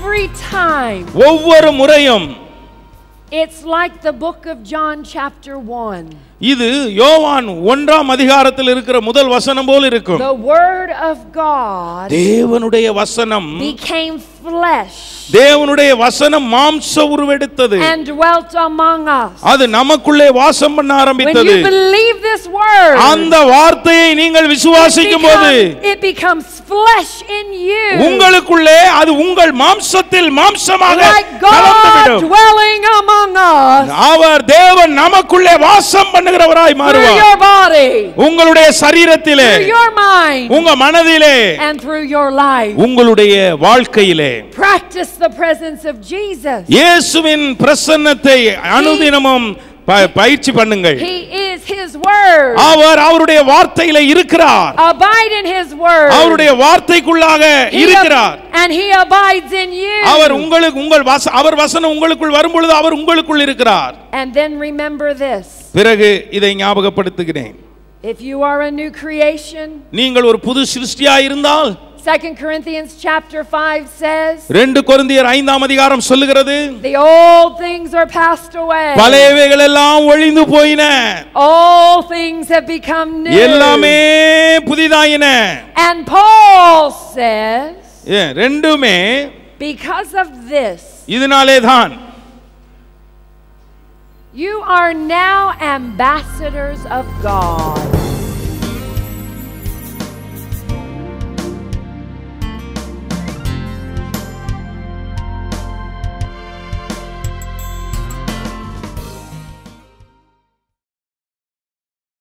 every time. ஒவ்வொரு முறையும் It's like the book of John chapter 1. இது யோவான் 1ஆம் அதிகாரத்தில் இருக்கிற முதல் வசனம் போல இருக்கும். The word of God தேவனுடைய வசனம் became flesh தேவனுடைய வசனம் மாம்ச உருவெடுத்தது and dwelt among us. அது நமக்குள்ளே வாசம் பண்ண ஆரம்பித்தது. When you believe this word, அந்த வார்த்தையை நீங்கள் விசுவாசிக்கும்போது it becomes flesh in you. உங்களுக்குள்ளே அது உங்கள் மாம்சத்தில் மாம்சமாக like God dwelling among us. அவர் தேவன் நமக்குள்ளே வாசம் பண்ணுகிறவராய் மாறுவார். Through your body, உங்களுடைய சரீரத்திலே, through your mind, உங்க மனதிலே, and through your life. உங்களுடைய வாழ்க்கையிலே Practice the presence of Jesus. இயேசுவின் பிரசன்னத்தை அனுதினமும் பயிற்சி பண்ணுங்கள். He is his word. அவர் அவருடைய வார்த்தையிலே இருக்கிறார். Abide in his word. அவருடைய வார்த்தைக்குள்ளாக இருக்கிறார். And he abides in you. அவர் உங்களுக்கு அவர் வசனம் உங்களுக்குள் வரும் பொழுது அவர் உங்களுக்குள் இருக்கிறார். And then remember this. பிறகு இதை ஞாபகப்படுத்துகிறேன். If you are a new creation, நீங்கள் ஒரு புது சிருஷ்டியாய் இருந்தால் 2 Corinthians chapter 5 says, 2 கொரிந்தியர் 5ஆம் அதிகாரம் சொல்லுகிறது, the old things are passed away. பழையவைகள் எல்லாம் ஒழிந்து போயின. All things have become new. எல்லாமே புதிதாயின. And Paul says, ரெண்டுமே because of this, இதனாலே தான் you are now ambassadors of God.